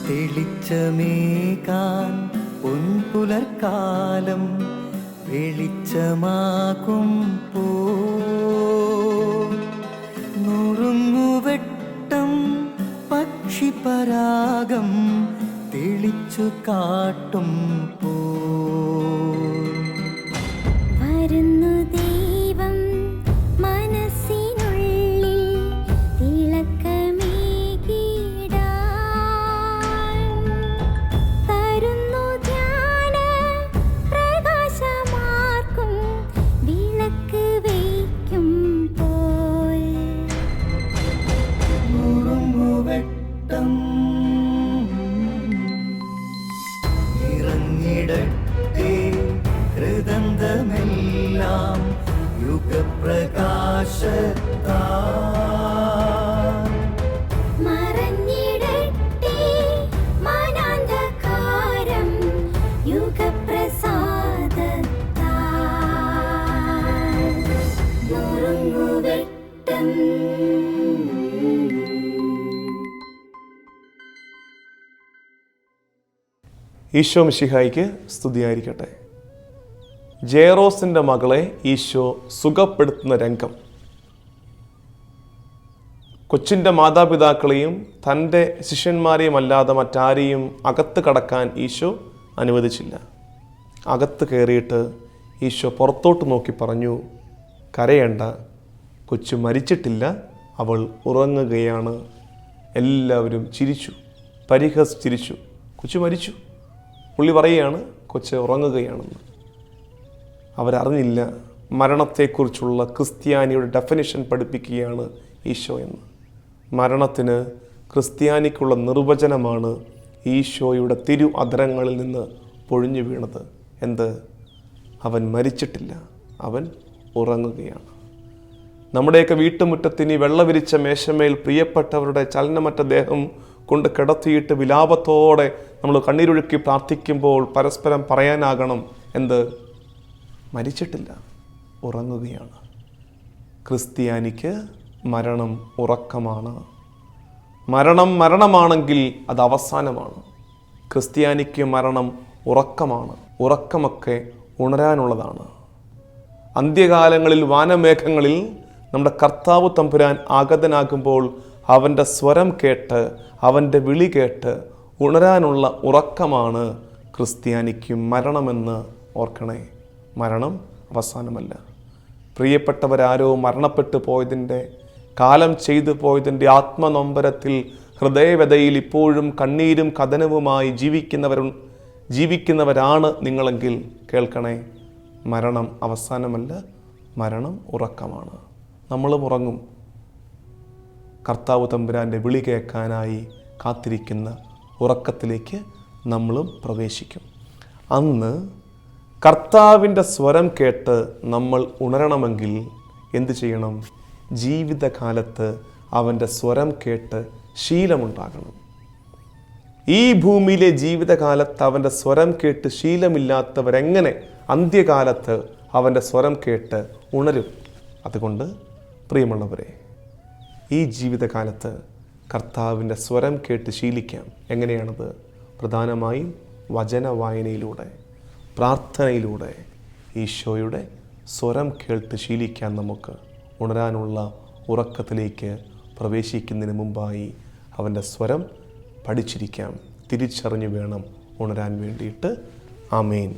തെളിച്ചമേകാൻ പൊൻപുലർക്കാലം വെളിച്ചമാകും നുറുങ്ങുവെട്ടം പക്ഷിപരാഗം തെളിച്ചു കാട്ടും വരുന്നു ദൈവം മനസ്സിനുള്ളിൽ തിളക്കമേകിടാൻ തരുന്നു ധ്യാന പ്രകാശമാർക്കും വിളക്ക് വയ്ക്കുമ്പോൾ നുറുങ്ങുവെട്ടം ഇറങ്ങിടട്ടെ ഹൃദന്തമെല്ലാം യുഗപ്രകാശത്താൽ മറഞ്ഞിടട്ടെ മാനാന്ധകാരം യുഗപ്രസാദത്താൽ നുറുങ്ങുവെട്ടം. ഈശോ മിശിഹായിക്ക് സ്തുതിയായിരിക്കട്ടെ. ജെയറോസിൻ്റെ മകളെ ഈശോ സുഖപ്പെടുത്തുന്ന രംഗം. കൊച്ചിൻ്റെ മാതാപിതാക്കളെയും തൻ്റെ ശിഷ്യന്മാരെയും അല്ലാതെ മറ്റാരെയും അകത്ത് കടക്കാൻ ഈശോ അനുവദിച്ചില്ല. അകത്ത് കയറിയിട്ട് ഈശോ പുറത്തോട്ട് നോക്കി പറഞ്ഞു, കരയേണ്ട, കൊച്ചു മരിച്ചിട്ടില്ല, അവൾ ഉറങ്ങുകയാണ്. എല്ലാവരും ചിരിച്ചു, പരിഹസിച്ചിരിച്ചു. കൊച്ചു മരിച്ചു. പുള്ളി പറയുകയാണ് കൊച്ച് ഉറങ്ങുകയാണെന്ന്. അവരറിഞ്ഞില്ല മരണത്തെക്കുറിച്ചുള്ള ക്രിസ്ത്യാനിയുടെ ഡെഫിനിഷൻ പഠിപ്പിക്കുകയാണ് ഈശോ എന്ന്. മരണത്തിന് ക്രിസ്ത്യാനിക്കുള്ള നിർവചനമാണ് ഈശോയുടെ തിരു അധരങ്ങളിൽ നിന്ന് പൊഴിഞ്ഞു വീണത്. എന്ത്? അവൻ മരിച്ചിട്ടില്ല, അവൻ ഉറങ്ങുകയാണ്. നമ്മുടെയൊക്കെ വീട്ടുമുറ്റത്തിന് വെള്ളവിരിച്ച മേശമേൽ പ്രിയപ്പെട്ടവരുടെ ചലനമറ്റ ദേഹം കൊണ്ട് കിടത്തിയിട്ട് വിലാപത്തോടെ നമ്മൾ കണ്ണീരൊഴുക്കി പ്രാർത്ഥിക്കുമ്പോൾ പരസ്പരം പറയാനാകണം, എന്ത്? മരിച്ചിട്ടില്ല, ഉറങ്ങുകയാണ്. ക്രിസ്ത്യാനിക്ക് മരണം ഉറക്കമാണ്. മരണം മരണമാണെങ്കിൽ അത് അവസാനമാണ്. ക്രിസ്ത്യാനിക്ക് മരണം ഉറക്കമാണ്. ഉറക്കമൊക്കെ ഉണരാനുള്ളതാണ്. അന്ത്യകാലങ്ങളിൽ വാനമേഘങ്ങളിൽ നമ്മുടെ കർത്താവ് തമ്പുരാൻ ആഗതനാകുമ്പോൾ അവൻ്റെ സ്വരം കേട്ട്, അവൻ്റെ വിളി കേട്ട് ഉണരാനുള്ള ഉറക്കമാണ് ക്രിസ്ത്യാനിക്ക് മരണമെന്ന് ഓർക്കണേ. മരണം അവസാനമല്ല. പ്രിയപ്പെട്ടവരാരോ മരണപ്പെട്ടു പോയതിൻ്റെ, കാലം ചെയ്തു പോയതിൻ്റെ ആത്മനൊമ്പരത്തിൽ, ഹൃദയവ്യതയിൽ ഇപ്പോഴും കണ്ണീരും കഥനവുമായി ജീവിക്കുന്നവരാണ് നിങ്ങളെങ്കിൽ കേൾക്കണേ, മരണം അവസാനമല്ല, മരണം ഉറക്കമാണ്. നമ്മളും ഉറങ്ങും. കർത്താവ് തമ്പുരാൻ്റെ വിളി കേൾക്കാനായി കാത്തിരിക്കുന്ന ഉറക്കത്തിലേക്ക് നമ്മളും പ്രവേശിക്കും. അന്ന് കർത്താവിൻ്റെ സ്വരം കേട്ട് നമ്മൾ ഉണരണമെങ്കിൽ എന്ത് ചെയ്യണം? ജീവിതകാലത്ത് അവൻ്റെ സ്വരം കേട്ട് ശീലമുണ്ടാകണം. ഈ ഭൂമിയിലെ ജീവിതകാലത്ത് അവൻ്റെ സ്വരം കേട്ട് ശീലമില്ലാത്തവരെങ്ങനെ അന്ത്യകാലത്ത് അവൻ്റെ സ്വരം കേട്ട് ഉണരും? അതുകൊണ്ട് പ്രിയമുള്ളവരെ, ഈ ജീവിതകാലത്ത് കർത്താവിൻ്റെ സ്വരം കേട്ട് ശീലിക്കാം. എങ്ങനെയാണത്? പ്രധാനമായും വചന വായനയിലൂടെ, പ്രാർത്ഥനയിലൂടെ ഈശോയുടെ സ്വരം കേട്ട് ശീലിക്കാൻ നമുക്ക് ഉണരാനുള്ള ഉറക്കത്തിലേക്ക് പ്രവേശിക്കുന്നതിന് മുമ്പായി അവൻ്റെ സ്വരം പഠിച്ചിരിക്കാം. തിരിച്ചറിഞ്ഞു വേണം ഉണരാൻ വേണ്ടിയിട്ട്. ആമേൻ.